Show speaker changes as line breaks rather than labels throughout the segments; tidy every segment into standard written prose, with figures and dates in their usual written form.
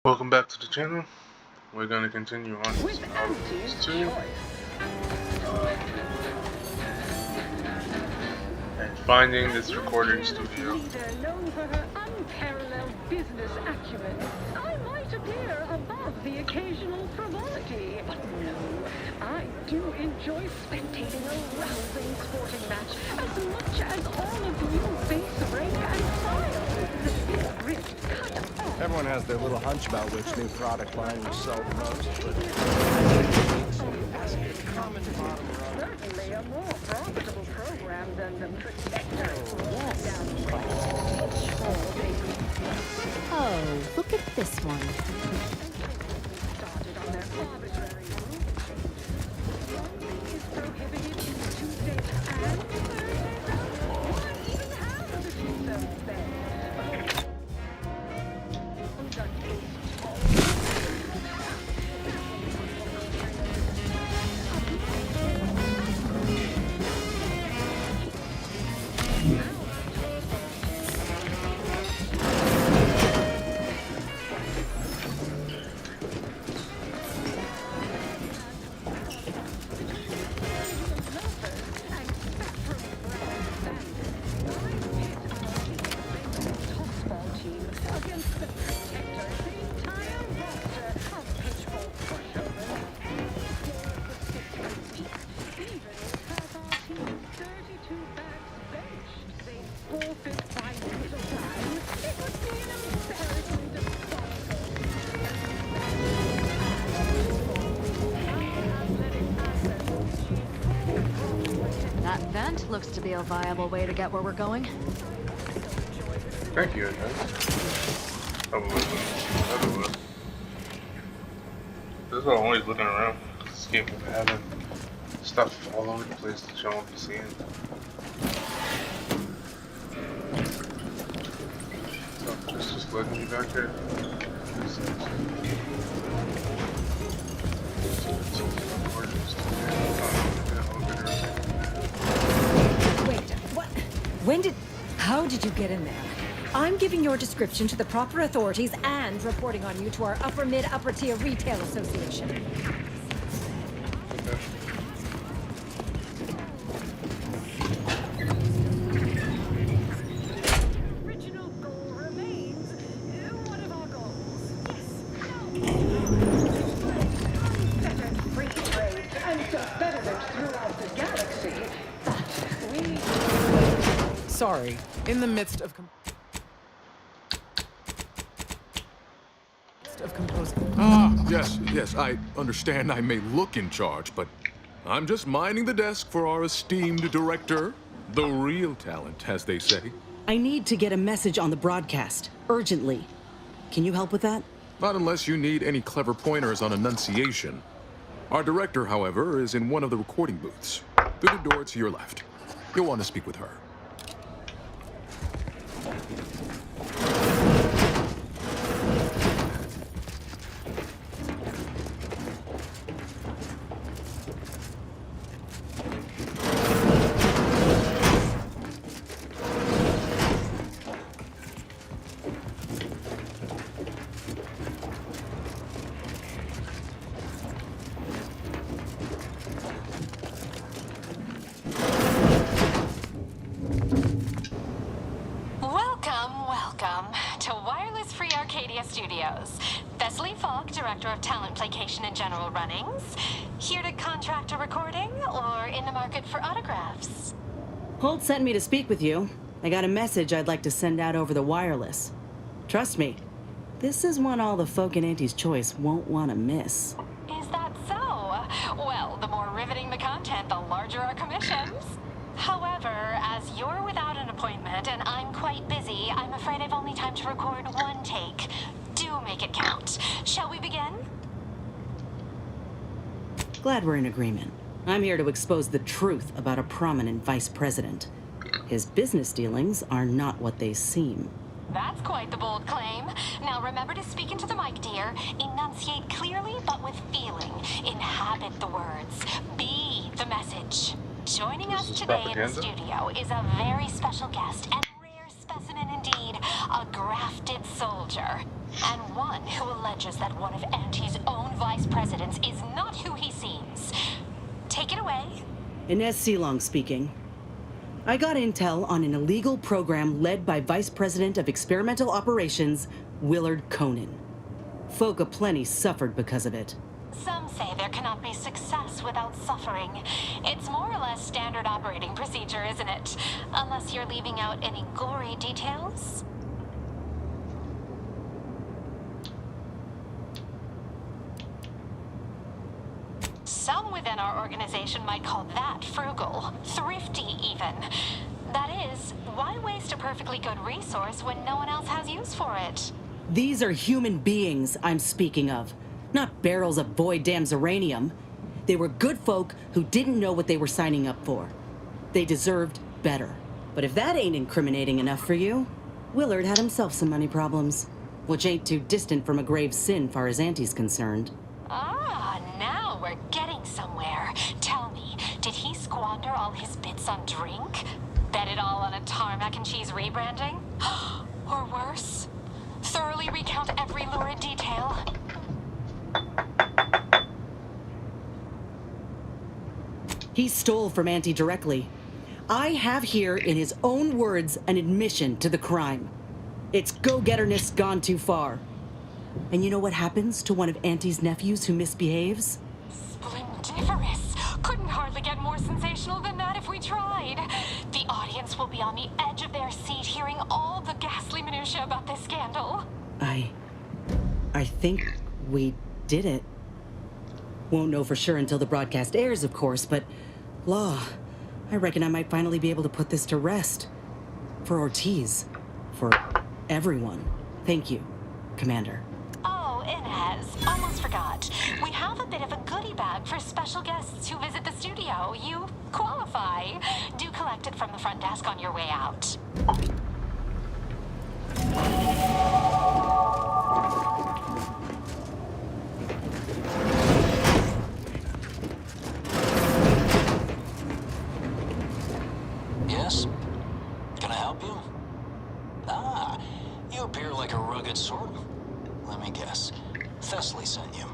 Welcome back to the channel. We're going to continue on this
With
Outer
Auntie's
Worlds 2
choice.
and finding this recording
Fearless
studio.
leader known for her unparalleled business acumen, I might appear above the occasional frivolity, but no, I do enjoy spectating a rousing sporting match as much as all of you face rank and file. The big wrist cut off.
Everyone has their little hunch about which new product line will sell the most, but
Certainly a more profitable program than the Protector.
Oh, look at this one.
Started on their arbitrary route changes. One is prohibited Tuesday and Thursday, though. Why even have the two beds?
That vent looks to be a viable way to get where we're going.
Thank you, guys. I would listen. This is why I'm always looking around. This game of having stuff all over the place that you won't be seeing. So, it's just letting me back here.
Wait, what? How did you get in there? I'm giving your description to the proper authorities and reporting on you to our upper mid-upper tier retail association.
Original goal remains one of our goals. Unfettered free trade and development throughout the galaxy. But we
Sorry, in the midst of composing.
Yes, I understand I may look in charge, but I'm just minding the desk for our esteemed director. The real talent, as they say.
I need to get a message on the broadcast, urgently. Can you help with that?
Not unless you need any clever pointers on enunciation. Our director, however, is in one of the recording booths. Through the door to your left. You'll want to speak with her.
Welcome to Wireless Free Arcadia Studios. Thessaly Falk, Director of Talent Placation and General Runnings. Here to contract a recording or in the market for autographs?
Holt sent me to speak with you. I got a message I'd like to send out over the wireless. Trust me, this is one all the folk in Auntie's Choice won't want to miss.
Is that so? Well, the more riveting the content, the larger our commissions. However, as you're without an appointment and I'm quite busy, I'm afraid I've only time to record one take. Do make it count. Shall we begin?
Glad we're in agreement. I'm here to expose the truth about a prominent vice president. His business dealings are not what they seem.
That's quite the bold claim. Now remember to speak into the mic, dear. Enunciate clearly but with feeling. Inhabit the words. Be the message. Joining us today in the studio is a very special guest and rare specimen indeed, a grafted soldier, and one who will let acknowledges that one of Auntie's own vice presidents is not who he seems. Take it away.
Inez Seelong speaking. I got intel on an illegal program led by Vice President of Experimental Operations, Willard Conan. Folk aplenty suffered because of it.
Some say there cannot be success without suffering. It's more or less standard operating procedure, isn't it? Unless you're leaving out any gory details. Some within our organization might call that frugal, thrifty even. That is, why waste a perfectly good resource when no one else has use for it?
These are human beings I'm speaking of, not barrels of void damn uranium. They were good folk who didn't know what they were signing up for. They deserved better. But if that ain't incriminating enough for you, Willard had himself some money problems, which ain't too distant from a grave sin far as Auntie's concerned.
Ah, now we're getting somewhere. Tell me, did he squander all his bits on drink? Bet it all on a tarmac and cheese rebranding? Or worse? Thoroughly recount every lurid detail?
He stole from Auntie directly. I have here, in his own words, an admission to the crime. It's go-getterness gone too far. And you know what happens to one of Auntie's nephews who misbehaves?
Splendiferous! Couldn't hardly get more sensational than that if we tried. The audience will be on the edge of their seat hearing all the ghastly minutiae about this scandal.
I think we did it. Won't know for sure until the broadcast airs, of course, but law, I reckon I might finally be able to put this to rest. For Ortiz. For everyone. Thank you, Commander.
Oh, Inez, almost forgot. We have a bit of a goodie bag for special guests who visit the studio. You qualify. Do collect it from the front desk on your way out.
Yes? Can I help you? Ah, you appear like a rugged sort. Let me guess. Thessaly sent you.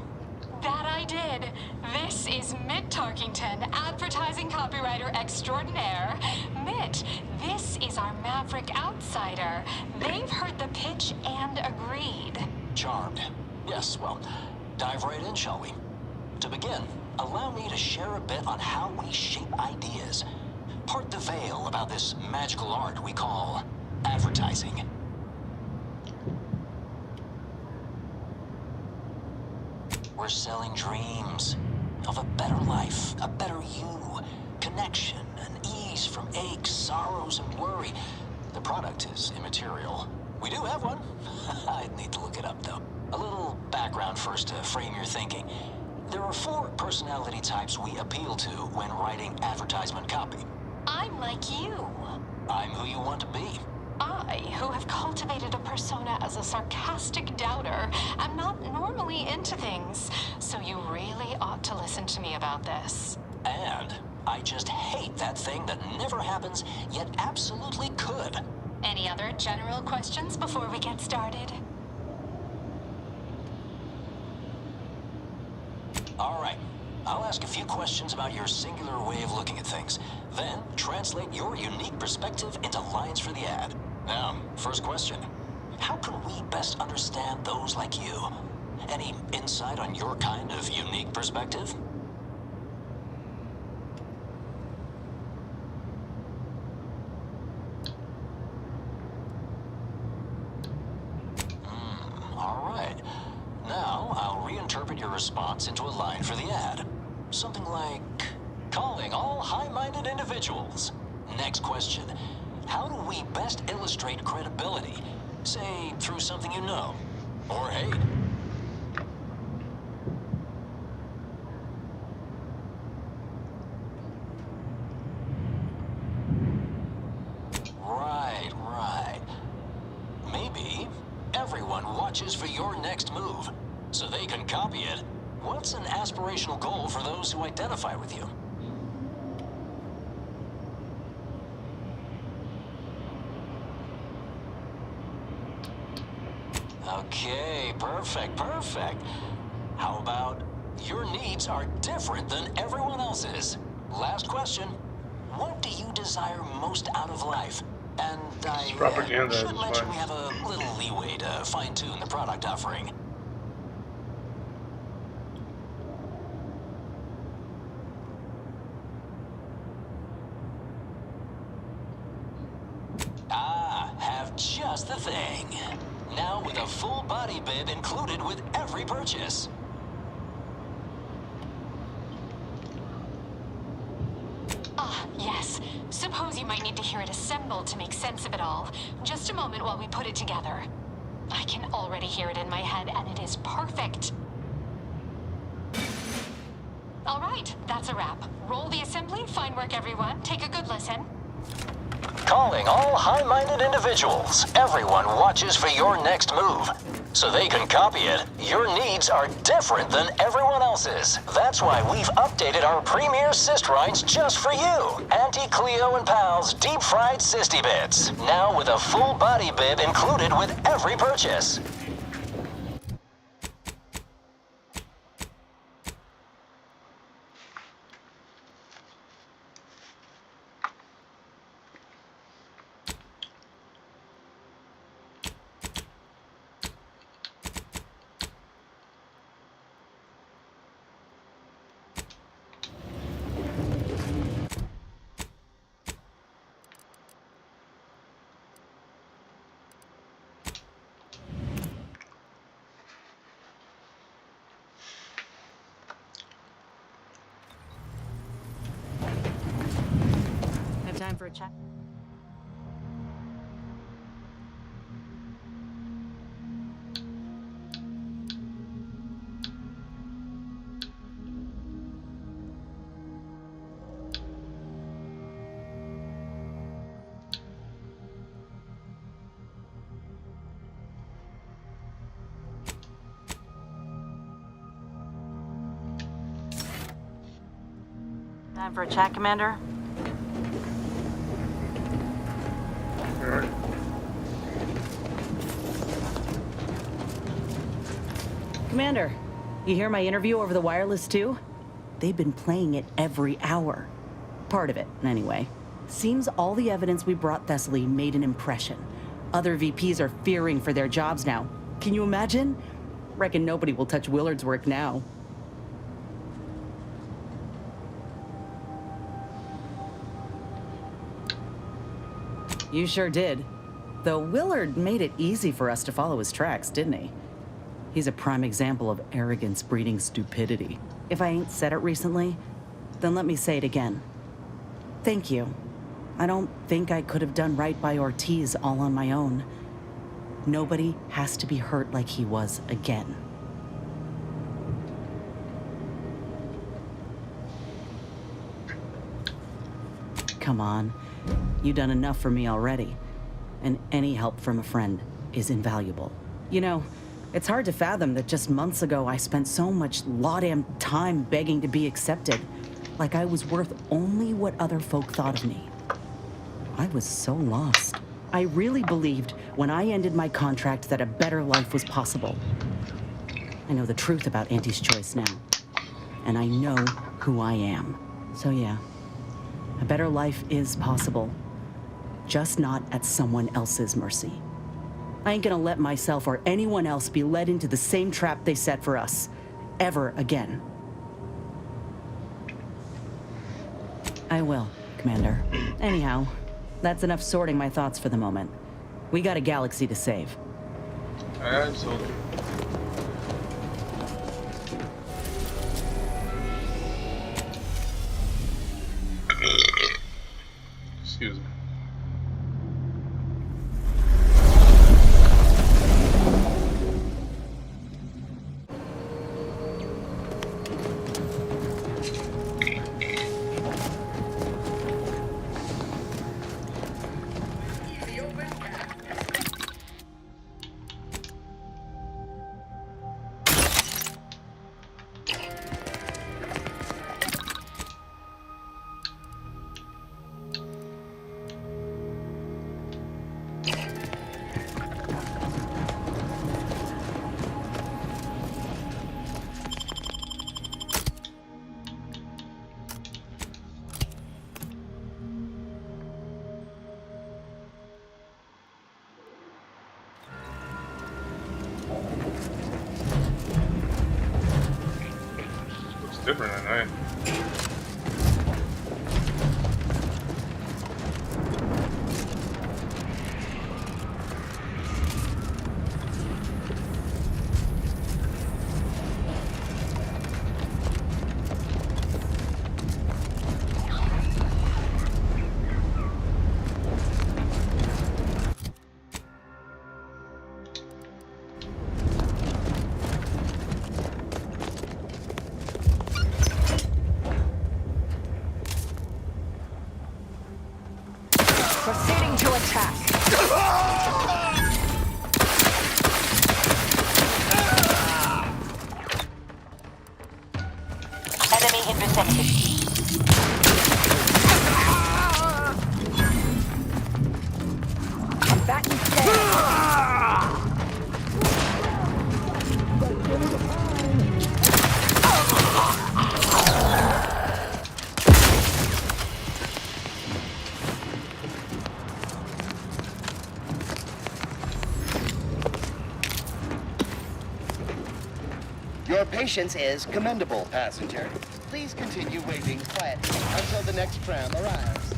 That I did. This is Mitt Tarkington, advertising copywriter extraordinaire. Mitt, this is our maverick outsider. They've heard the pitch and agreed.
Charmed. Yes, well, dive right in, shall we? To begin, allow me to share a bit on how we shape ideas. Part the veil about this magical art we call advertising. We're selling dreams of a better life, a better you, connection, and ease from aches, sorrows, and worry. The product is immaterial. We do have one. I'd need to look it up, though. A little background first to frame your thinking. There are 4 personality types we appeal to when writing advertisement copy.
I'm like you.
I'm who you want to be.
I, who have cultivated a persona as a sarcastic doubter, am not normally into things, so you really ought to listen to me about this.
And I just hate that thing that never happens, yet absolutely could.
Any other general questions before we get started?
All right. I'll ask a few questions about your singular way of looking at things, then translate your unique perspective into lines for the ad. Now, first question. How can we best understand those like you? Any insight on your kind of unique perspective? All right. Now, I'll reinterpret your response into a line for the ad. Something like, calling all high-minded individuals. Next question. How do we best illustrate credibility? Say, through something you know, or hate. Right. Maybe everyone watches for your next move, so they can copy it. What's an aspirational goal for those who identify with you? Okay, perfect. How about your needs are different than everyone else's? Last question. What do you desire most out of life? And I
propaganda
should
is
mention
fine.
we have a little leeway to fine-tune the product offering. Ah, have just the thing. Now with a full body bib included with every purchase.
Ah, yes. Suppose you might need to hear it assembled to make sense of it all. Just a moment while we put it together. I can already hear it in my head, and it is perfect. All right, that's a wrap. Roll the assembly. Fine work, everyone. Take a good listen.
Calling all high-minded individuals. Everyone watches for your next move. So they can copy it. Your needs are different than everyone else's. That's why we've updated our premier cyst rinds just for you. Auntie Cleo and Pal's deep-fried Sisty Bits. Now with a full body bib included with every purchase.
Have time for a chat? Time for a chat, Commander?
Alright.
Commander, you hear my interview over the wireless too? They've been playing it every hour. Part of it, anyway. Seems all the evidence we brought Thessaly made an impression. Other VPs are fearing for their jobs now. Can you imagine? Reckon nobody will touch Willard's work now. You sure did. Though Willard made it easy for us to follow his tracks, didn't he? He's a prime example of arrogance breeding stupidity. If I ain't said it recently, then let me say it again. Thank you. I don't think I could have done right by Ortiz all on my own. Nobody has to be hurt like he was again. Come on. You've done enough for me already. And any help from a friend is invaluable. You know, it's hard to fathom that just months ago I spent so much law-damn time begging to be accepted. Like I was worth only what other folk thought of me. I was so lost. I really believed when I ended my contract that a better life was possible. I know the truth about Auntie's choice now. And I know who I am. So yeah, a better life is possible. Just not at someone else's mercy. I ain't gonna let myself or anyone else be led into the same trap they set for us. Ever again. I will, Commander. Anyhow, that's enough sorting my thoughts for the moment. We got a galaxy to save.
Absolutely. Excuse me. different at night.
Proceeding to attack.
Enemy in vicinity.
Back and stay.
Your patience is commendable, passenger. Please continue waiting quietly until the next tram arrives.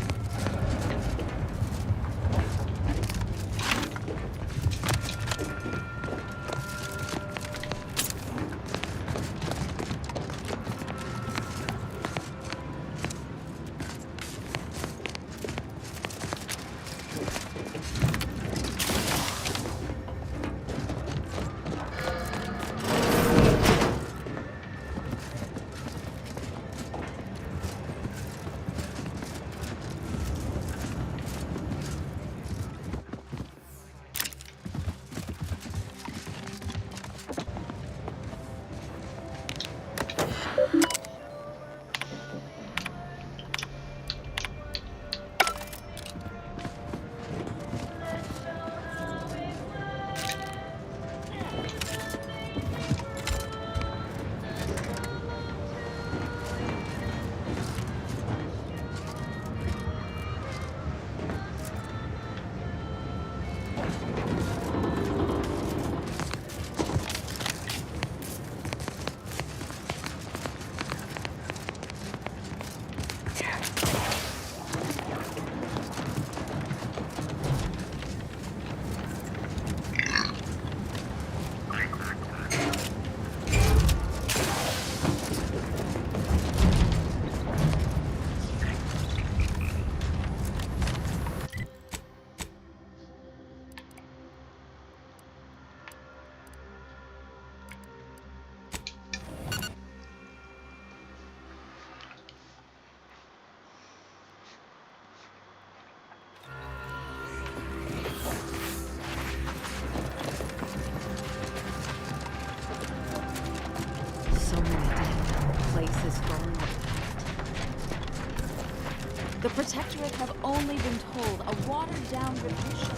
The Protectorate have only been told a watered-down rendition.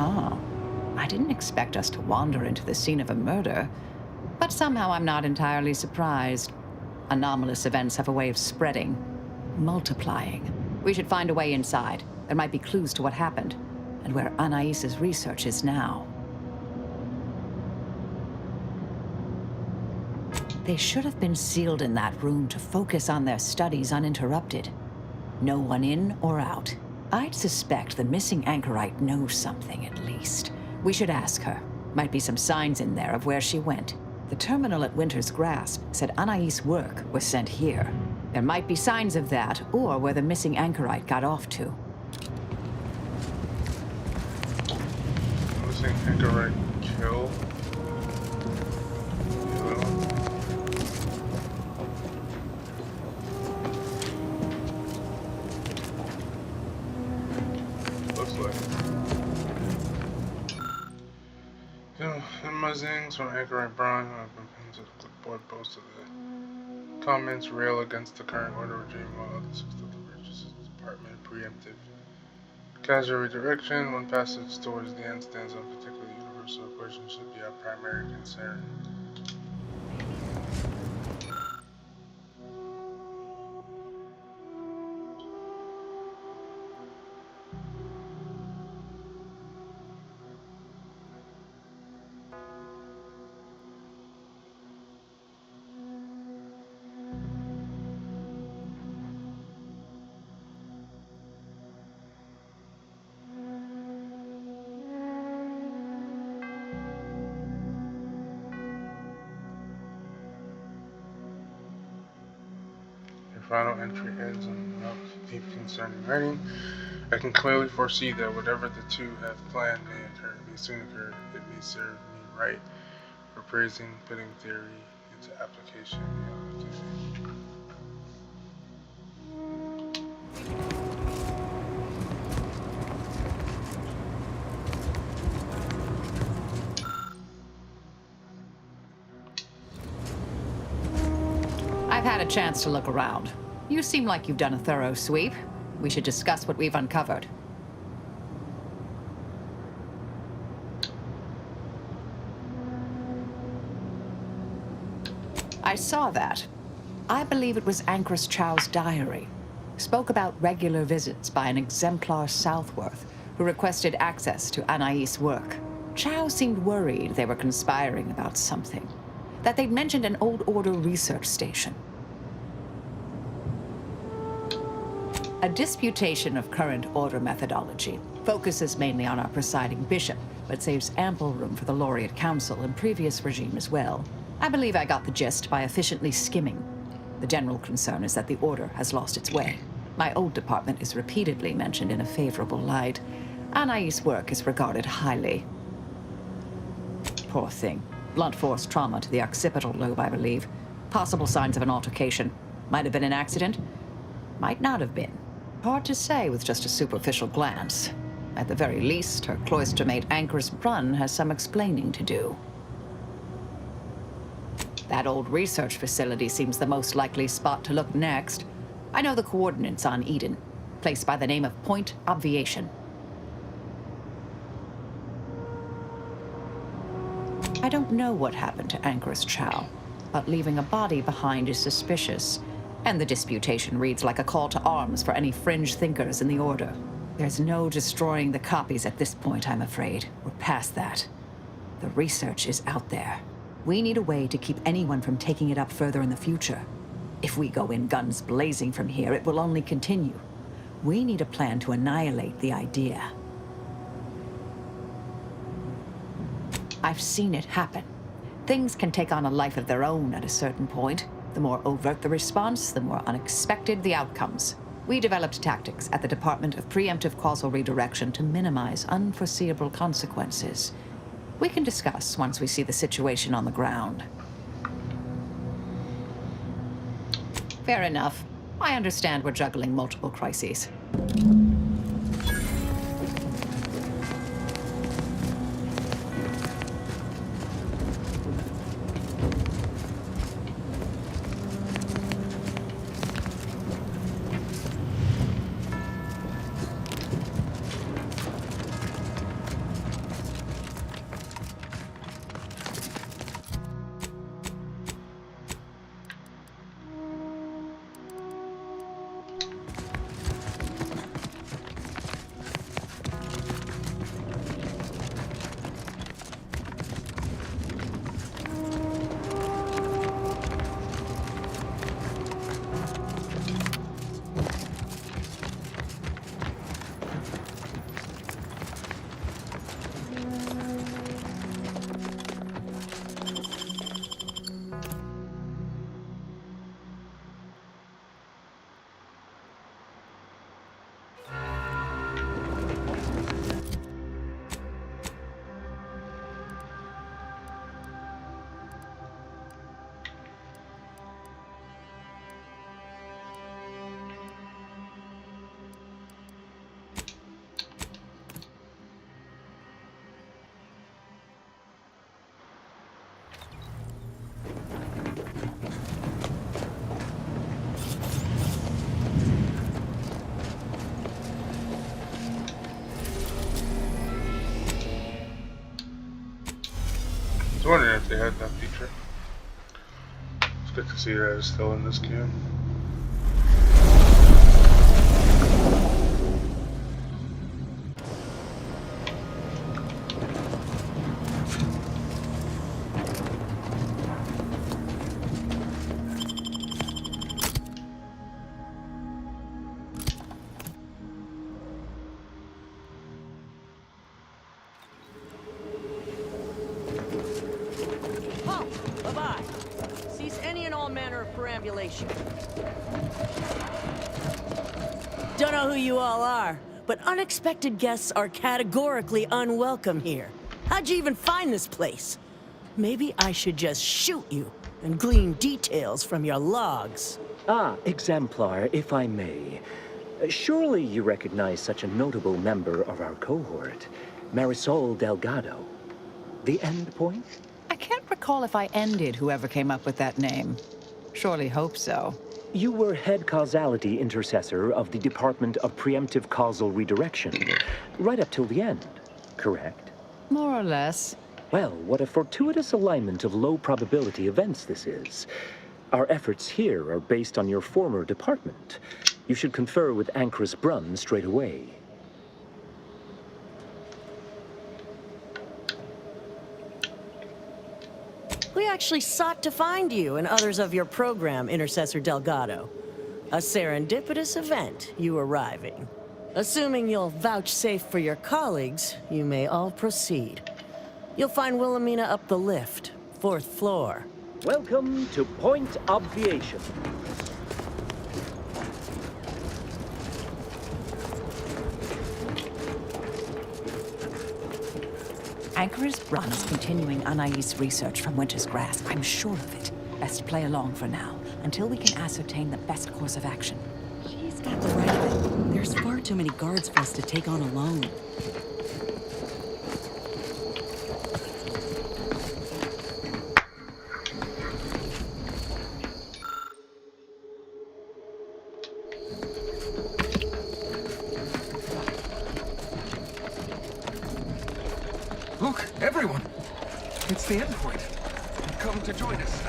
Oh, I didn't expect us to wander into the scene of a murder, but somehow I'm not entirely surprised. Anomalous events have a way of spreading, multiplying. We should find a way inside. There might be clues to what happened, and where Anais's research is now. They should have been sealed in that room to focus on their studies uninterrupted. No one in or out. I'd suspect the missing anchorite knows something, at least. We should ask her. Might be some signs in there of where she went. The terminal at Winter's Grasp said Anais' work was sent here. There might be signs of that, or where the missing anchorite got off to.
Missing anchorite kill. Looks like it. Muzzings from Anchorite Braun have been pinned to the clipboard. Both of the comments rail against the current order regime, while others extol the Regis' Department preemptive casual redirection. One passage towards the end stands on particular universal equation should be our primary concern. Final entry ends on a note of deep concern in writing. I can clearly foresee that whatever the two have planned may soon occur. It may serve me right for praising, putting theory into application.
I've had a chance to look around. You seem like you've done a thorough sweep. We should discuss what we've uncovered. I saw that. I believe it was Anchoress Chow's diary. Spoke about regular visits by an exemplar Southworth, who requested access to Anais' work. Chow seemed worried they were conspiring about something. That they'd mentioned an old order research station. A disputation of current order methodology focuses mainly on our presiding bishop, but saves ample room for the Laureate Council and previous regime as well. I believe I got the gist by efficiently skimming. The general concern is that the order has lost its way. My old department is repeatedly mentioned in a favorable light. Anais' work is regarded highly. Poor thing. Blunt force trauma to the occipital lobe, I believe. Possible signs of an altercation. Might have been an accident. Might not have been. Hard to say with just a superficial glance. At the very least, her cloister-mate Anchoress Brunn has some explaining to do. That old research facility seems the most likely spot to look next. I know the coordinates on Eden. Place by the name of Point Obviation. I don't know what happened to Anchoress Chow, but leaving a body behind is suspicious. And the disputation reads like a call to arms for any fringe thinkers in the Order. There's no destroying the copies at this point, I'm afraid. We're past that. The research is out there. We need a way to keep anyone from taking it up further in the future. If we go in guns blazing from here, it will only continue. We need a plan to annihilate the idea. I've seen it happen. Things can take on a life of their own at a certain point. The more overt the response, the more unexpected the outcomes. We developed tactics at the Department of Preemptive Causal Redirection to minimize unforeseeable consequences. We can discuss once we see the situation on the ground. Fair enough. I understand we're juggling multiple crises.
wondering if they had that feature. It's good to see that it's still in this game.
Bye-bye. Cease any and all manner of perambulation. Don't know who you all are, but unexpected guests are categorically unwelcome here. How'd you even find this place? Maybe I should just shoot you and glean details from your logs.
Ah, Exemplar, if I may. Surely you recognize such a notable member of our cohort, Marisol Delgado. The Endpoint?
I can't recall if I ended whoever came up with that name. Surely hope so.
You were head causality intercessor of the Department of Preemptive Causal Redirection, right up till the end, correct?
More or less.
Well, what a fortuitous alignment of low probability events this is. Our efforts here are based on your former department. You should confer with Ancrus Brunn straight away.
We actually sought to find you and others of your program, Intercessor Delgado. A serendipitous event, you arriving. Assuming you'll vouchsafe for your colleagues, you may all proceed. You'll find Wilhelmina up the lift, 4th floor.
Welcome to Point Obviation.
Ancrus Brunn is continuing Anais' research from Winter's Grasp. I'm sure of it. Best play along for now, until we can ascertain the best course of action.
She's got the right of it. There's far too many guards for us to take on alone.
Look, everyone! It's the Endpoint. Come to join us.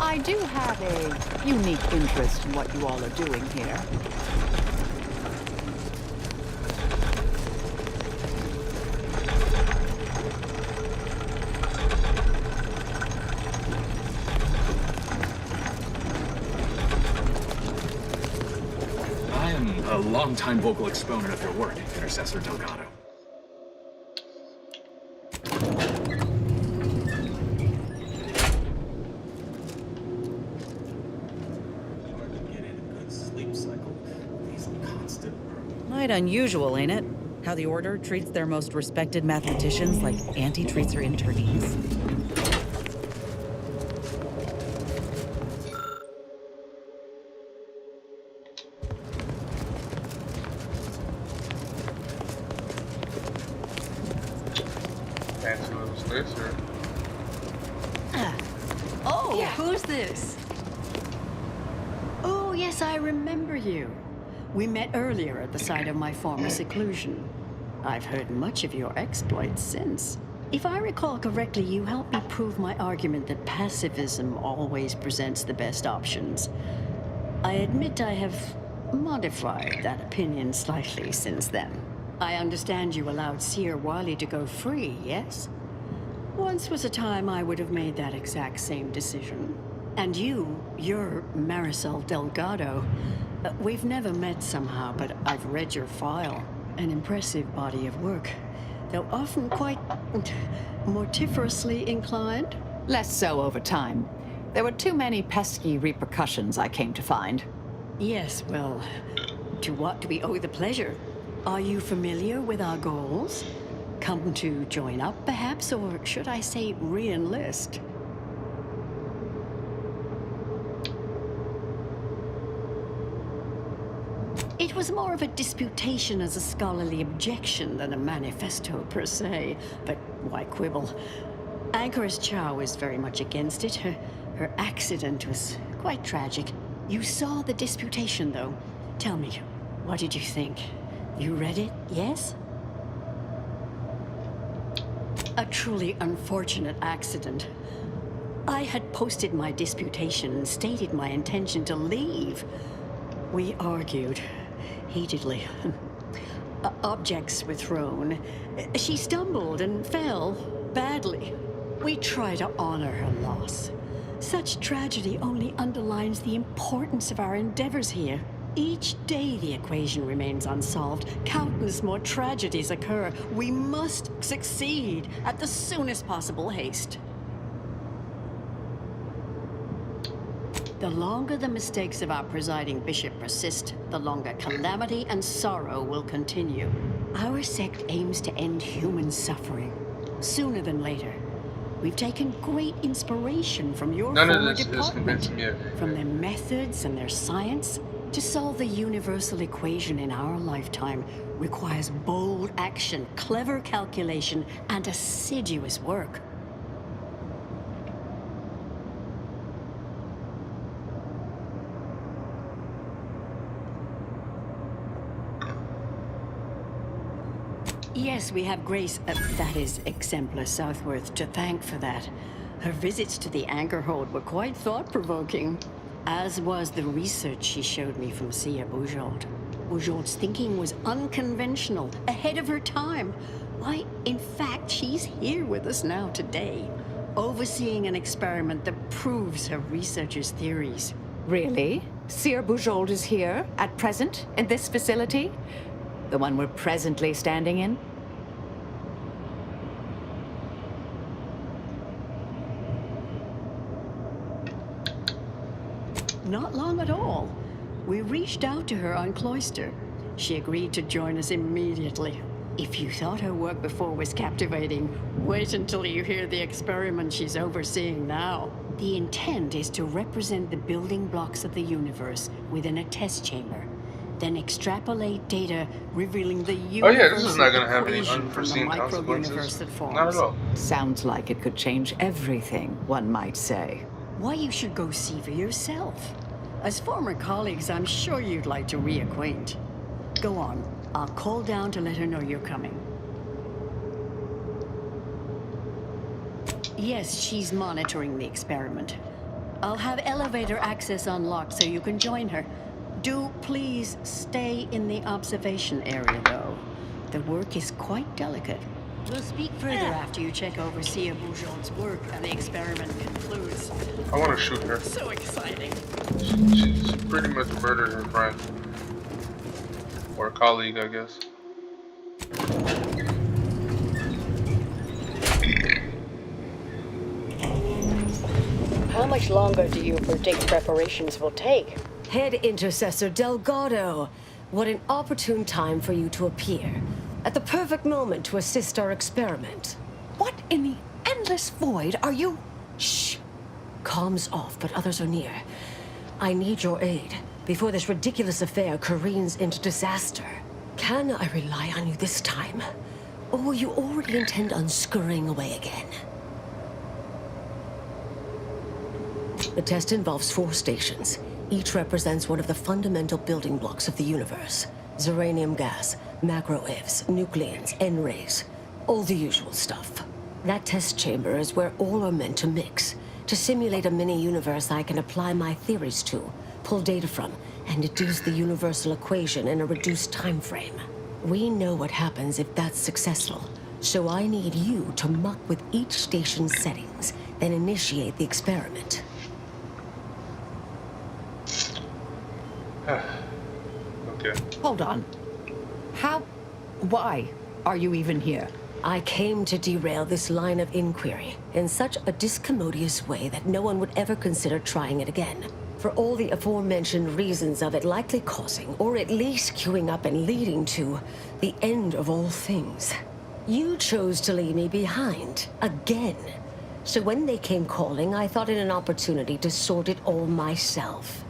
I do have a unique interest in what you all are doing here.
I am a longtime vocal exponent of your work, Intercessor Delgado.
Quite unusual, ain't it? How the Order treats their most respected mathematicians like Auntie treats her internees.
Fancy little space here.
Oh, yeah. Who's this? Oh, yes, I remember you. We met earlier at the site of my former seclusion. I've heard much of your exploits since. If I recall correctly, you helped me prove my argument that pacifism always presents the best options. I admit I have modified that opinion slightly since then. I understand you allowed Seer Wily to go free, yes? Once was a time I would have made that exact same decision. And you're Marisol Delgado. We've never met somehow, but I've read your file. An impressive body of work, though often quite mortiferously inclined.
Less so over time. There were too many pesky repercussions I came to find.
Yes, well, to what do we owe the pleasure? Are you familiar with our goals? Come to join up, perhaps, or should I say re-enlist? It was more of a disputation as a scholarly objection than a manifesto per se, but why quibble? Ancrus Chow is very much against it. Her accident was quite tragic. You saw the disputation, though. Tell me, what did you think? You read it, yes? A truly unfortunate accident. I had posted my disputation and stated my intention to leave. We argued heatedly. Objects were thrown. She stumbled and fell badly. We try to honor her loss. Such tragedy only underlines the importance of our endeavors here. Each day the equation remains unsolved. Countless more tragedies occur. We must succeed at the soonest possible haste. The longer the mistakes of our presiding bishop persist, the longer calamity and sorrow will continue. Our sect aims to end human suffering sooner than later. We've taken great inspiration from your former department, from their methods and their science. To solve the universal equation in our lifetime requires bold action, clever calculation, and assiduous work. Yes, we have Grace, that is Exemplar Southworth, to thank for that. Her visits to the Anchorhold were quite thought-provoking, as was the research she showed me from Sia Bujold. Bujold's thinking was unconventional, ahead of her time. Why, in fact, she's here with us now today, overseeing an experiment that proves her researcher's theories.
Really? Sia Bujold is here, at present, in this facility? The one we're presently standing in?
Not long at all. We reached out to her on Cloister. She agreed to join us immediately. If you thought her work before was captivating, wait until you hear the experiment she's overseeing now. The intent is to represent the building blocks of the universe within a test chamber, then extrapolate data revealing the universe.
Oh yeah, this is not going to have any unforeseen consequences. Not at all.
Sounds like it could change everything, one might say.
Why, you should go see for yourself. As former colleagues, I'm sure you'd like to reacquaint. Go on. I'll call down to let her know you're coming. Yes, she's monitoring the experiment. I'll have elevator access unlocked so you can join her. Do please stay in the observation area, though. The work is quite delicate. We'll speak further after you check over Sia Bujold's work and the experiment concludes.
I want to shoot her.
So exciting.
She pretty much murdered her friend. Or colleague, I guess.
How much longer do you predict preparations will take?
Head Intercessor Delgado, what an opportune time for you to appear. At the perfect moment to assist our experiment.
What in the endless void are you?
Shh. Comms off, but others are near. I need your aid before this ridiculous affair careens into disaster. Can I rely on you this time? Or will you already intend on scurrying away again? The test involves 4 stations. Each represents one of the fundamental building blocks of the universe. Zeranium gas, macro-ivs, nucleons, N-rays. All the usual stuff. That test chamber is where all are meant to mix. To simulate a mini-universe I can apply my theories to, pull data from, and deduce the universal equation in a reduced time frame. We know what happens if that's successful, so I need you to muck with each station's settings, then initiate the experiment.
Okay.
Hold on. Why are you even here?
I came to derail this line of inquiry in such a discommodious way that no one would ever consider trying it again. For all the aforementioned reasons of it likely causing, or at least queuing up and leading to, the end of all things. You chose to leave me behind, again. So when they came calling, I thought it an opportunity to sort it all myself.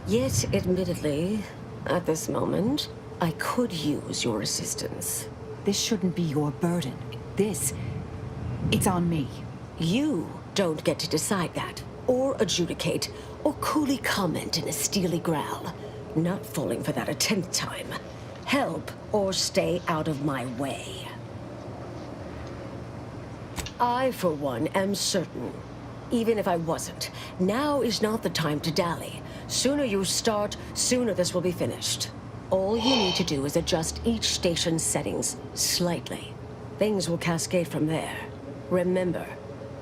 Yet, admittedly, at this moment, I could use your assistance.
This shouldn't be your burden. It's on me.
You don't get to decide that, or adjudicate, or coolly comment in a steely growl. Not falling for that a 10th time. Help, or stay out of my way. I, for one, am certain. Even if I wasn't, now is not the time to dally. Sooner you start, sooner this will be finished. All you need to do is adjust each station's settings slightly. Things will cascade from there. Remember,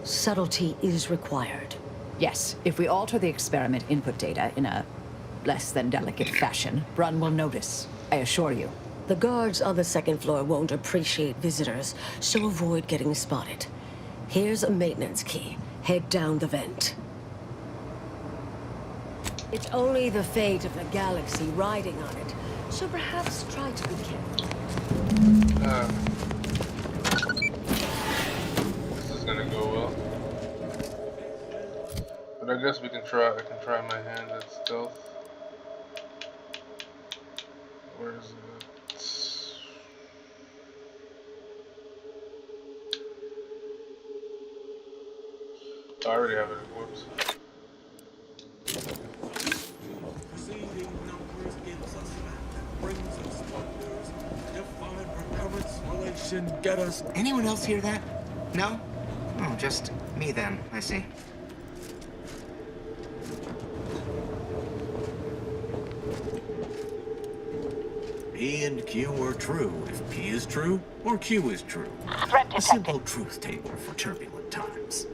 subtlety is required.
Yes, if we alter the experiment input data in a less than delicate fashion, Brunn will notice, I assure you.
The guards on the second floor won't appreciate visitors, so avoid getting spotted. Here's a maintenance key. Head down the vent. It's only the fate of the galaxy riding on it, so perhaps try to be careful.
This is gonna go well. But I guess we can try. I can try my hand at stealth. Where is it? I already have it equipped.
Get us. Anyone else hear that? No? Oh, just me then, I see.
P and Q are true if P is true or Q is true. A simple truth table for turbulent times.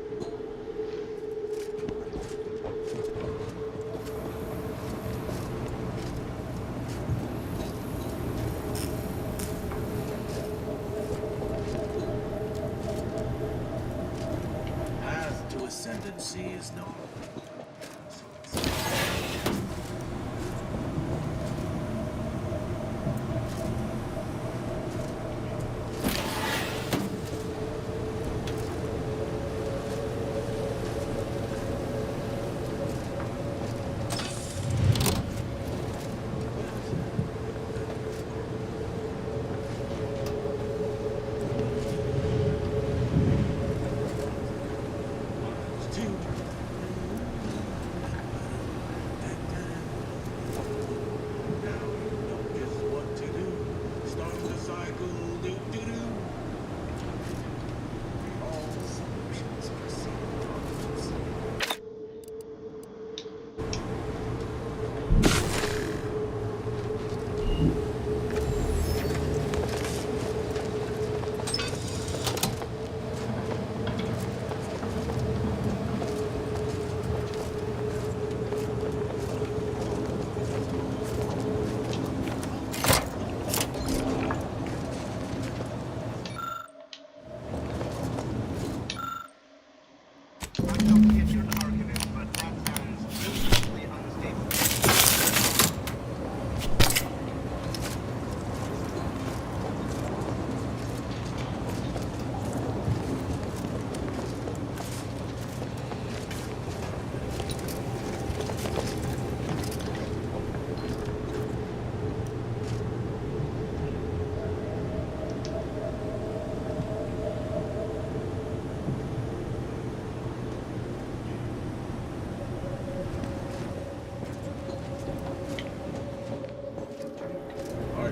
Ascendancy is known.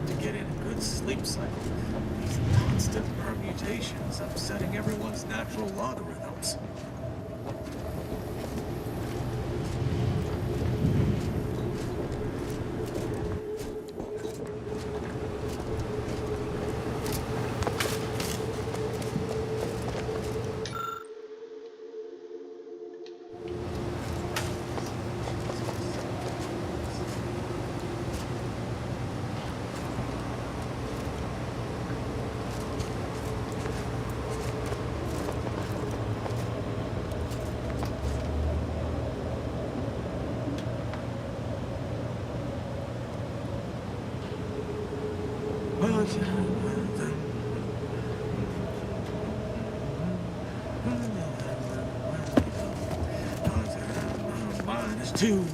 To get in a good sleep cycle. These constant permutations upsetting everyone's natural logarithms.
Two.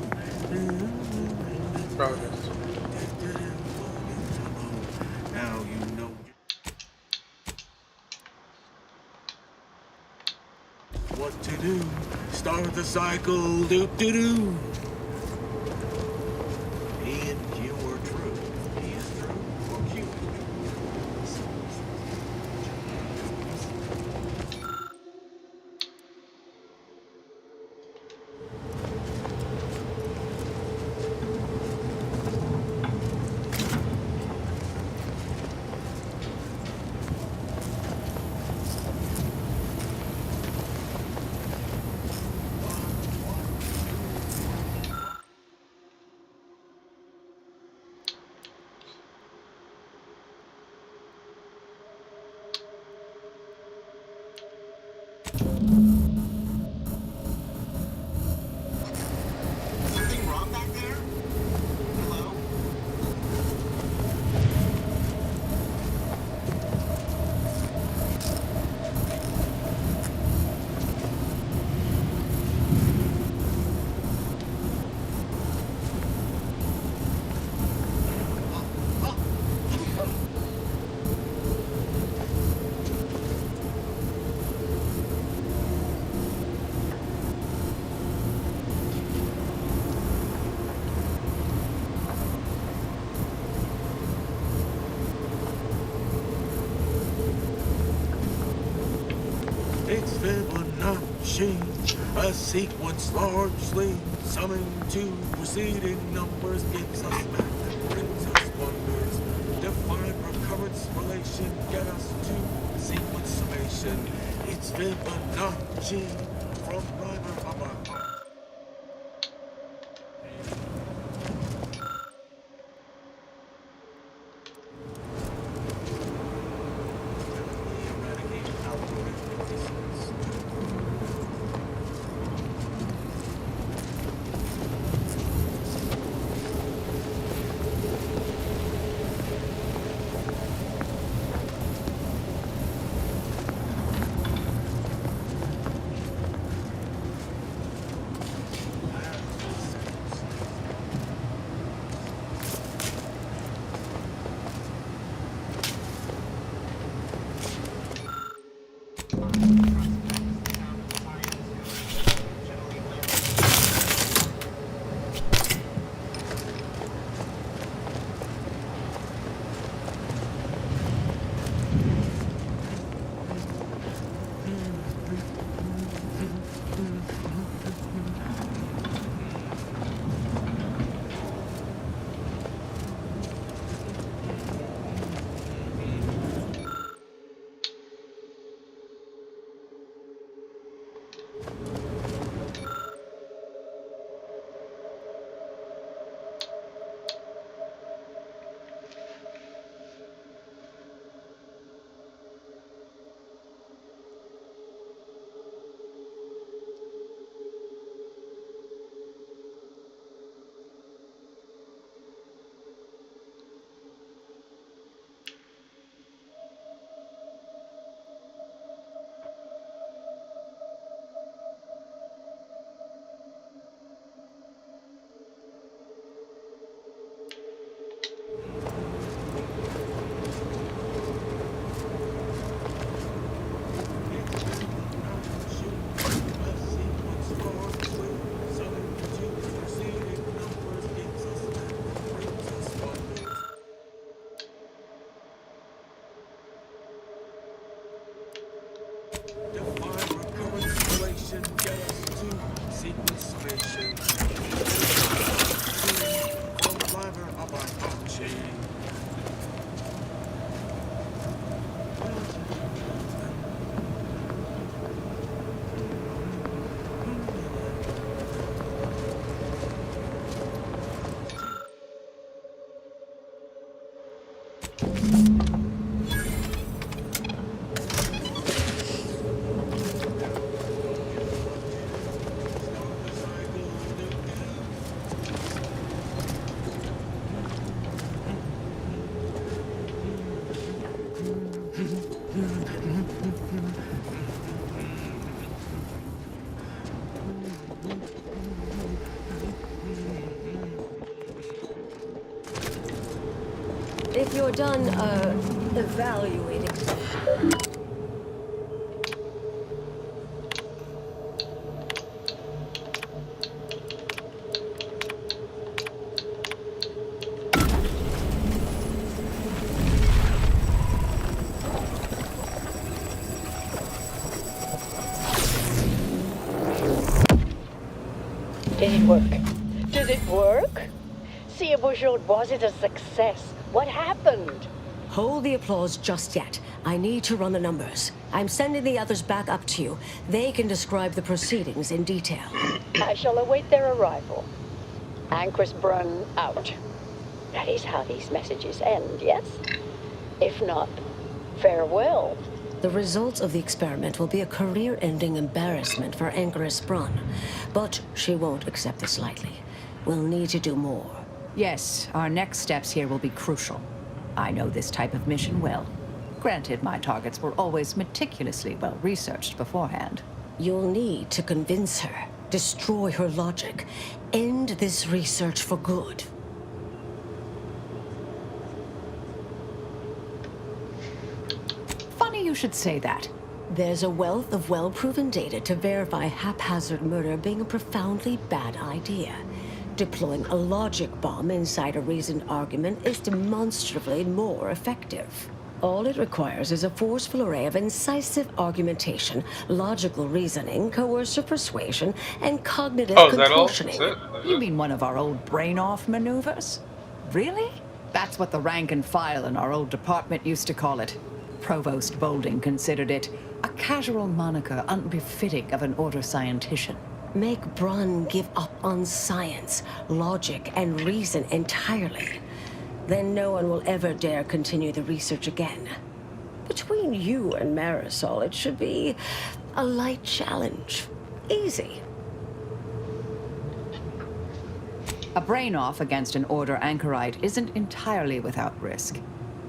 Now you know what to do. Start the cycle. Doop doo doo. P and Q are true. P is true or Q is true.
Something wrong back there? Hello?
It's Fibonacci, a sequence largely summing to preceding numbers gives us math that brings us wonders. Define recurrence relation, get us to sequence summation. It's Fibonacci from Primer of our heart.
If you're done, evaluating.
Did it work? Did it work? See, was it a success? What happened?
Hold the applause just yet. I need to run the numbers. I'm sending the others back up to you. They can describe the proceedings in detail.
I shall await their arrival. Anchor's Brunn out. That is how these messages end, yes? If not, farewell,
The results of the experiment will be a career-ending embarrassment for Anchoress Brunn, but she won't accept this lightly. We'll need to do more.
Yes, our next steps here will be crucial. I know this type of mission well. Granted, my targets were always meticulously well-researched beforehand.
You'll need to convince her, destroy her logic, end this research for good.
Funny you should say that.
There's a wealth of well-proven data to verify haphazard murder being a profoundly bad idea. Deploying a logic bomb inside a reasoned argument is demonstrably more effective. All it requires is a forceful array of incisive argumentation, logical reasoning, coercive persuasion, and cognitive contortioning.
You mean one of our old brain-off maneuvers? Really? That's what the rank and file in our old department used to call it. Provost Bolding considered it a casual moniker unbefitting of an order scientician.
Make Brunn give up on science, logic, and reason entirely. Then no one will ever dare continue the research again. Between you and Marisol, it should be a light challenge. Easy.
A brain-off against an Order anchorite isn't entirely without risk.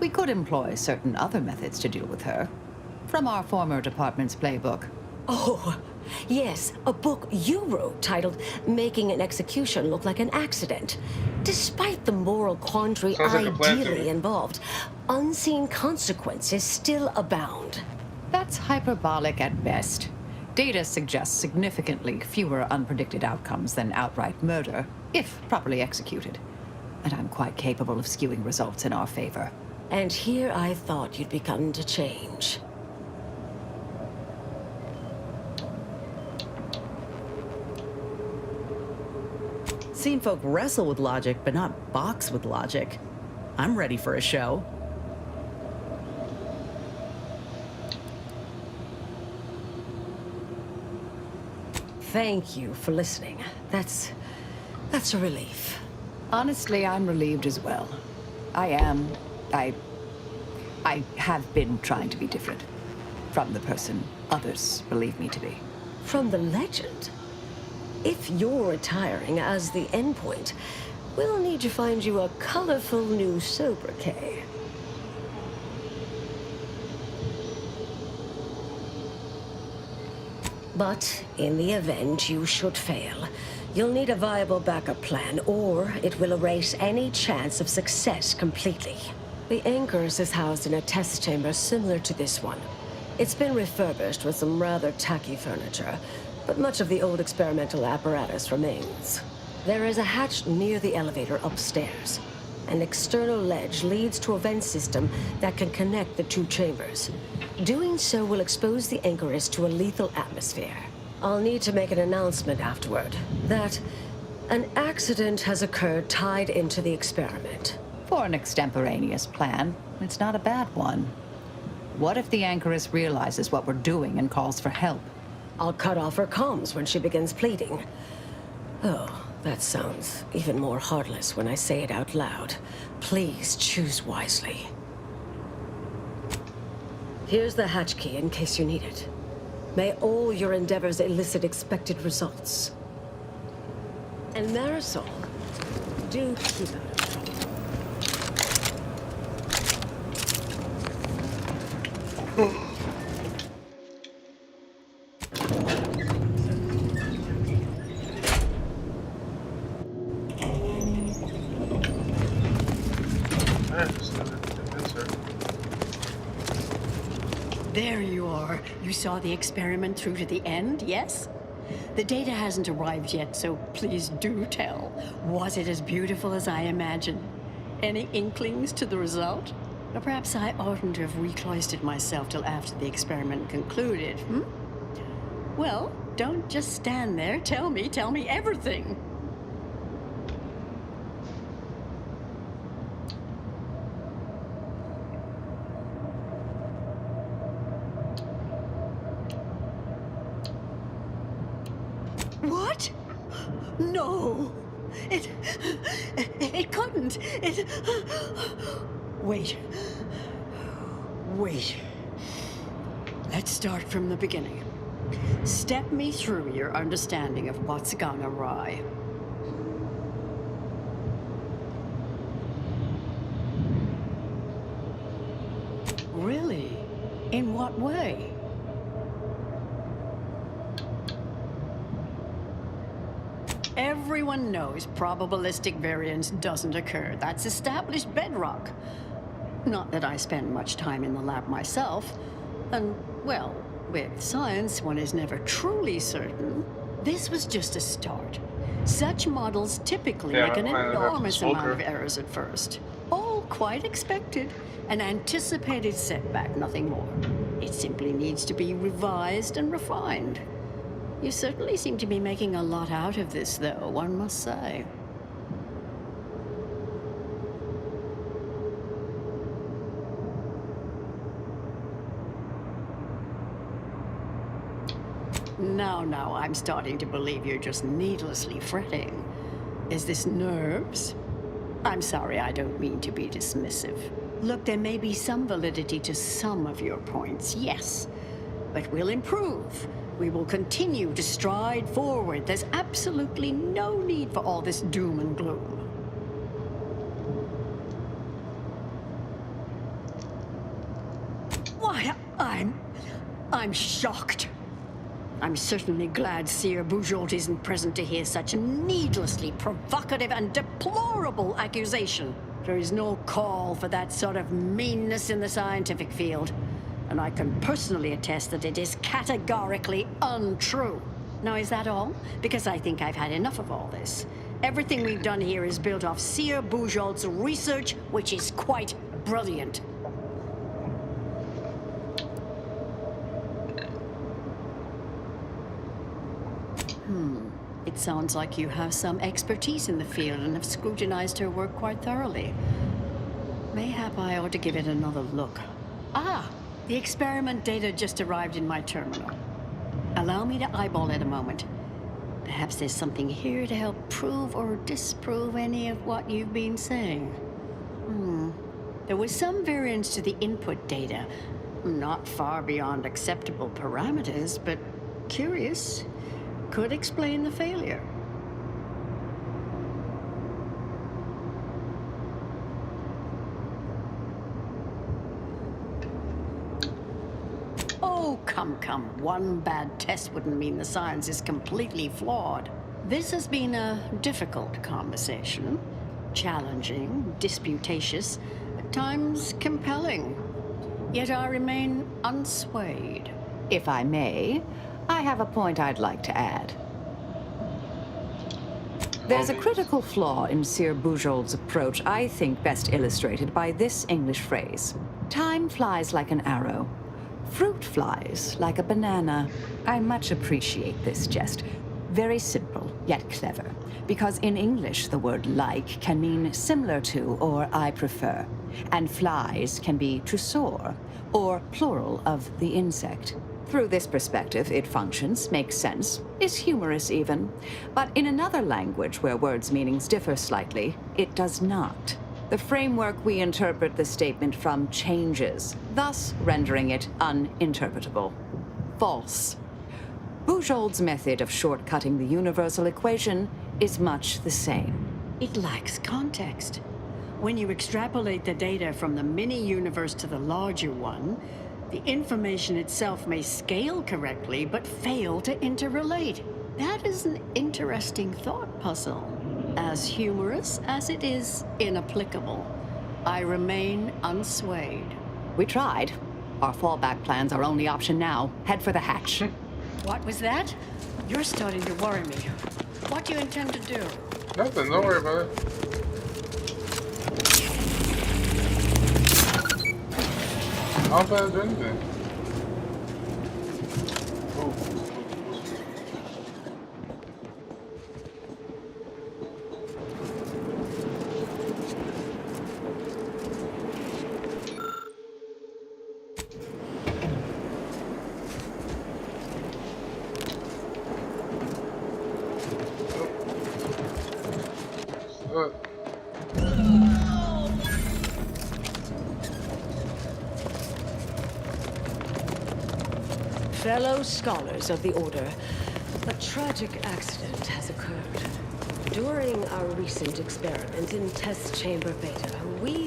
We could employ certain other methods to deal with her. From our former department's playbook.
Oh, yes, a book you wrote titled Making an Execution Look Like an Accident. Despite the moral quandary ideally involved, unseen consequences still abound.
That's hyperbolic at best. Data suggests significantly fewer unpredicted outcomes than outright murder, if properly executed. And I'm quite capable of skewing results in our favor.
And here I thought you'd begun to change.
Seen folk wrestle with logic, but not box with logic. I'm ready for a show.
Thank you for listening. That's a relief.
Honestly, I'm relieved as well. I have been trying to be different. From the person others believe me to be.
From the legend? If you're retiring as the endpoint, we'll need to find you a colorful new sobriquet. But in the event you should fail, you'll need a viable backup plan, or it will erase any chance of success completely. The Anchoress is housed in a test chamber similar to this one. It's been refurbished with some rather tacky furniture, but much of the old experimental apparatus remains. There is a hatch near the elevator upstairs. An external ledge leads to a vent system that can connect the two chambers. Doing so will expose the Anchoress to a lethal atmosphere. I'll need to make an announcement afterward that an accident has occurred tied into the experiment.
For an extemporaneous plan, it's not a bad one. What if the Anchoress realizes what we're doing and calls for help?
I'll cut off her comms when she begins pleading. Oh, that sounds even more heartless when I say it out loud. Please choose wisely. Here's the hatch key in case you need it. May all your endeavors elicit expected results. And Marisol, do keep out of trouble.
There you are. You saw the experiment through to the end, yes? The data hasn't arrived yet, so please do tell. Was it as beautiful as I imagined? Any inklings to the result? Or perhaps I oughtn't to have recloistered myself till after the experiment concluded, Well, don't just stand there. Tell me everything. What? No. It couldn't. Wait. Let's start from the beginning. Step me through your understanding of what's gone awry. Really? In what way? Everyone knows probabilistic variance doesn't occur. That's established bedrock. Not that I spend much time in the lab myself. And, well, with science, one is never truly certain. This was just a start. Such models typically make an enormous amount of errors at first. All quite expected. An anticipated setback, nothing more. It simply needs to be revised and refined. You certainly seem to be making a lot out of this, though, one must say. Now, I'm starting to believe you're just needlessly fretting. Is this nerves? I'm sorry, I don't mean to be dismissive. Look, there may be some validity to some of your points, yes. But we'll improve. We will continue to stride forward. There's absolutely no need for all this doom and gloom. Why, I'm shocked. I'm certainly glad Seer Bujold isn't present to hear such a needlessly provocative and deplorable accusation. There is no call for that sort of meanness in the scientific field. And I can personally attest that it is categorically untrue. Now, is that all? Because I think I've had enough of all this. Everything we've done here is built off Seer Bujold's research, which is quite brilliant. It sounds like you have some expertise in the field and have scrutinized her work quite thoroughly. Mayhap I ought to give it another look. Ah, the experiment data just arrived in my terminal. Allow me to eyeball it a moment. Perhaps there's something here to help prove or disprove any of what you've been saying. There was some variance to the input data. Not far beyond acceptable parameters, but curious. Could explain the failure. Oh, come. One bad test wouldn't mean the science is completely flawed. This has been a difficult conversation. Challenging, disputatious, at times compelling. Yet I remain unswayed.
If I may, I have a point I'd like to add. There's a critical flaw in Seer Bujold's approach I think best illustrated by this English phrase. Time flies like an arrow. Fruit flies like a banana. I much appreciate this jest. Very simple, yet clever. Because in English, the word like can mean similar to or I prefer. And flies can be to soar, or plural of the insect. Through this perspective, it functions, makes sense, is humorous even. But in another language where words' meanings differ slightly, it does not. The framework we interpret the statement from changes, thus rendering it uninterpretable. False. Bujold's method of shortcutting the universal equation is much the same.
It lacks context. When you extrapolate the data from the mini-universe to the larger one, the information itself may scale correctly, but fail to interrelate. That is an interesting thought puzzle. As humorous as it is inapplicable. I remain unswayed.
We tried. Our fallback plan's our only option now. Head for the hatch.
What was that? You're starting to worry me. What do you intend to do?
Nothing, don't worry about it. I don't plan to do anything.
Fellow scholars of the Order, a tragic accident has occurred. During our recent experiment in Test Chamber Beta, we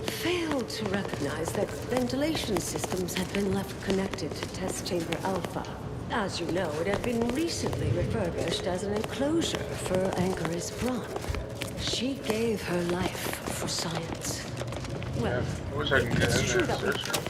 failed to recognize that ventilation systems had been left connected to Test Chamber Alpha. As you know, it had been recently refurbished as an enclosure for Ankaris Braun. She gave her life for science. Well,
I wish I can get
it's
in
true
there
that
and
we
search her.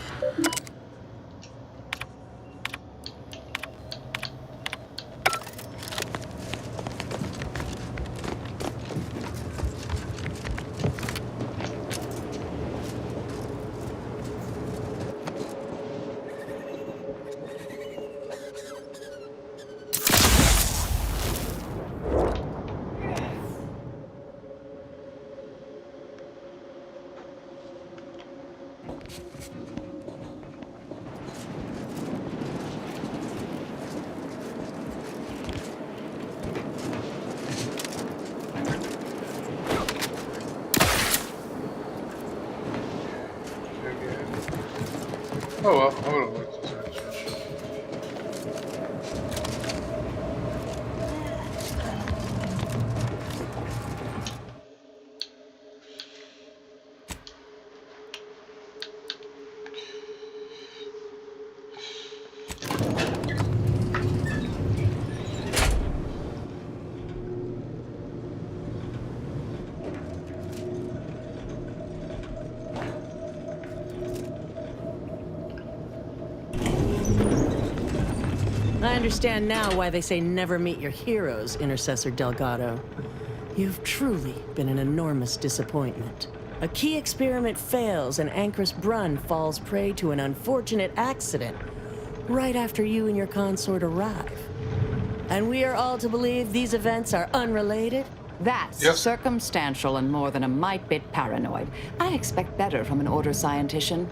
Oh well, I would have liked to search her.
I understand now why they say never meet your heroes, Intercessor Delgado. You've truly been an enormous disappointment. A key experiment fails and Ankaris Braun falls prey to an unfortunate accident right after you and your consort arrive. And we are all to believe these events are unrelated?
That's circumstantial and more than a mite bit paranoid. I expect better from an Order scientician.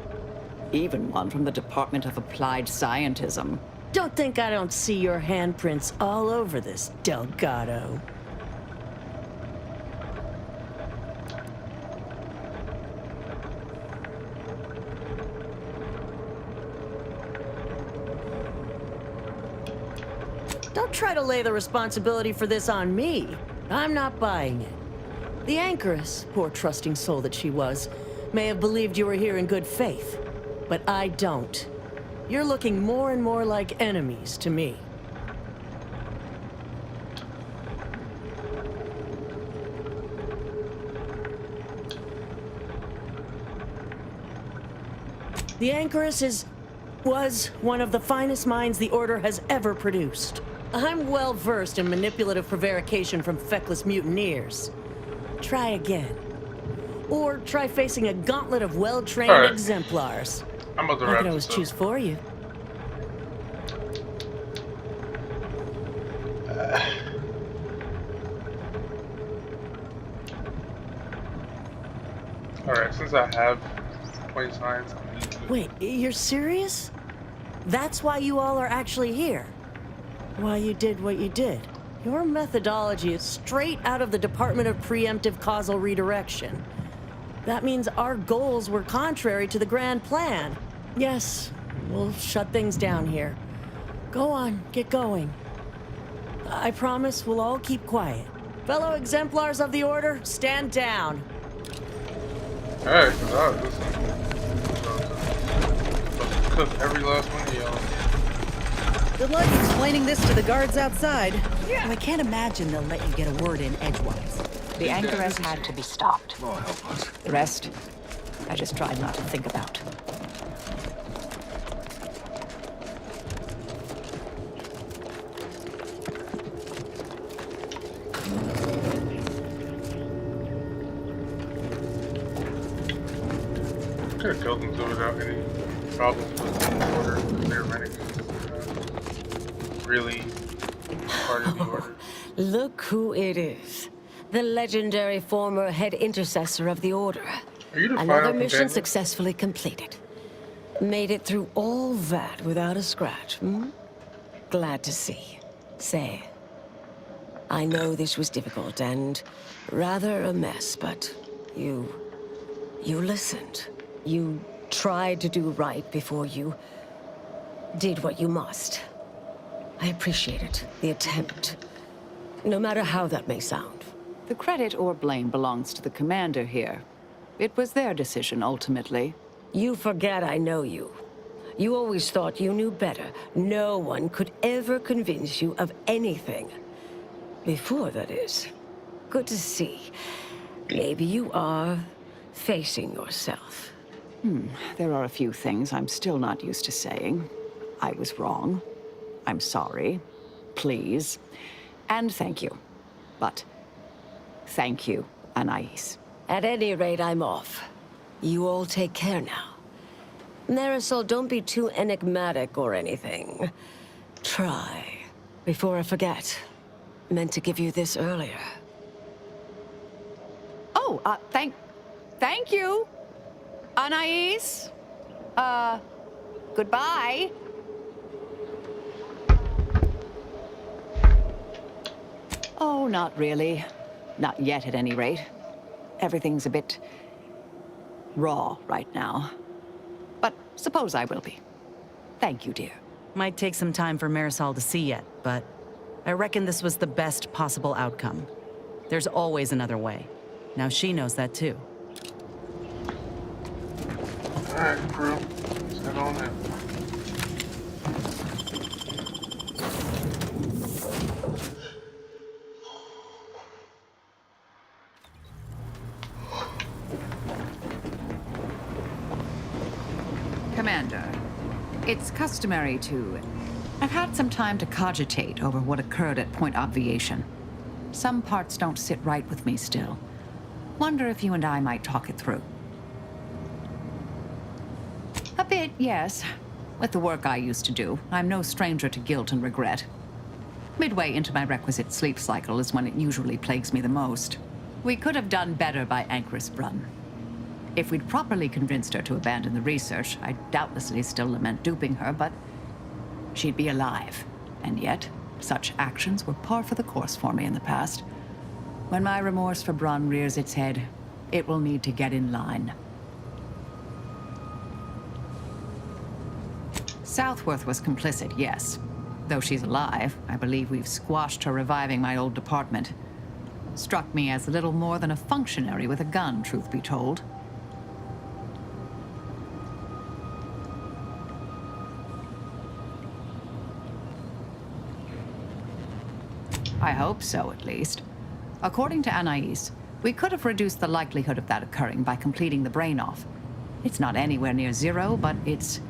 Even one from the Department of Applied Scientism.
Don't think I don't see your handprints all over this, Delgado. Don't try to lay the responsibility for this on me. I'm not buying it. The Ankaris, poor trusting soul that she was, may have believed you were here in good faith, but I don't. You're looking more and more like enemies to me. The Ankaris was one of the finest minds the Order has ever produced. I'm well versed in manipulative prevarication from feckless mutineers. Try again. Or try facing a gauntlet of well-trained exemplars.
I'm about to
I
wrap
could always
this up.
choose for you.
Alright, since I have 20 science, I'm gonna use it.
Wait, you're serious? That's why you all are actually here? Why you did what you did? Your methodology is straight out of the Department of Preemptive Causal Redirection. That means our goals were contrary to the grand plan. Yes, we'll shut things down here. Go on, get going. I promise we'll all keep quiet. Fellow exemplars of the Order, stand down.
Alright, cook every last one of y'all.
Good luck explaining this to the guards outside. I can't imagine they'll let you get a word in edgewise.
The Ankaris had to be stopped.
Lord help us.
The rest, I just tried not to think about.
Could have killed them too without any problems with the Order. They're renegades. Really part of the Order.
Look who it is. The legendary former head intercessor of the Order.
Are you the
Another
final
mission
companion?
successfully completed. Made it through all that without a scratch, hmm? Glad to see. Say, I know this was difficult and rather a mess, but you listened. You tried to do right before you did what you must. I appreciate it, the attempt. No matter how that may sound.
The credit or blame belongs to the commander here. It was their decision, ultimately.
You forget I know you. You always thought you knew better. No one could ever convince you of anything. Before, that is. Good to see. Maybe you are facing yourself.
There are a few things I'm still not used to saying. I was wrong. I'm sorry. Please. And thank you. But thank you, Anais.
At any rate, I'm off. You all take care now. Marisol, don't be too enigmatic or anything. Try. Before I forget. Meant to give you this earlier.
Oh, thank you, Anais. Goodbye. Oh, not really. Not yet, at any rate. Everything's a bit raw right now. But suppose I will be. Thank you, dear.
Might take some time for Marisol to see yet, but I reckon this was the best possible outcome. There's always another way. Now she knows that too.
Alright, crew. Let's get on in.
Commander, it's customary to... I've had some time to cogitate over what occurred at Point Obviation. Some parts don't sit right with me still. Wonder if you and I might talk it through. A bit, yes. With the work I used to do, I'm no stranger to guilt and regret. Midway into my requisite sleep cycle is when it usually plagues me the most. We could have done better by Anchoress Brunn. If we'd properly convinced her to abandon the research, I'd doubtlessly still lament duping her, but she'd be alive. And yet, such actions were par for the course for me in the past. When my remorse for Brunn rears its head, it will need to get in line. Southworth was complicit, yes. Though she's alive, I believe we've squashed her reviving my old department. Struck me as little more than a functionary with a gun, truth be told. I hope so, at least. According to Anais, we could have reduced the likelihood of that occurring by completing the brain-off. It's not anywhere near zero, but it's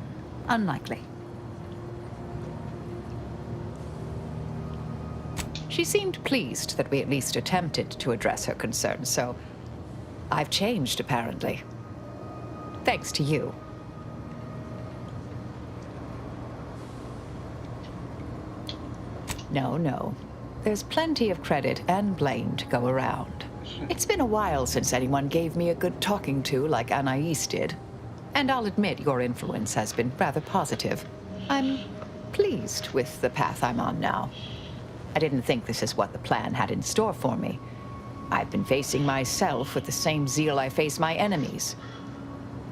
unlikely. She seemed pleased that we at least attempted to address her concerns, so I've changed, apparently. Thanks to you. No. There's plenty of credit and blame to go around. It's been a while since anyone gave me a good talking to like Anais did. And I'll admit your influence has been rather positive. I'm pleased with the path I'm on now. I didn't think this is what the plan had in store for me. I've been facing myself with the same zeal I face my enemies.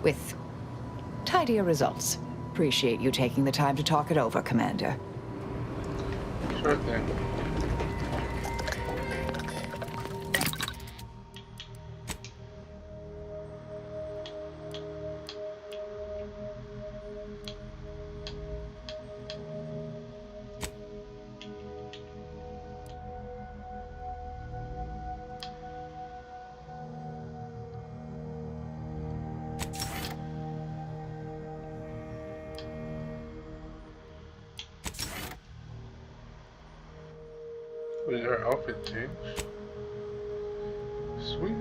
With tidier results. Appreciate you taking the time to talk it over, Commander.
Sure thing. Did her outfit change? Sweet.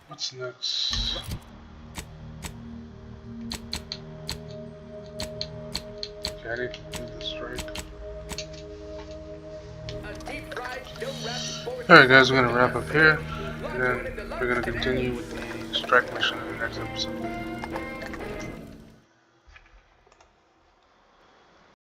What's next? I need to do the strike. Alright guys, we're gonna wrap up here, and then we're gonna continue with the strike mission in the next episode.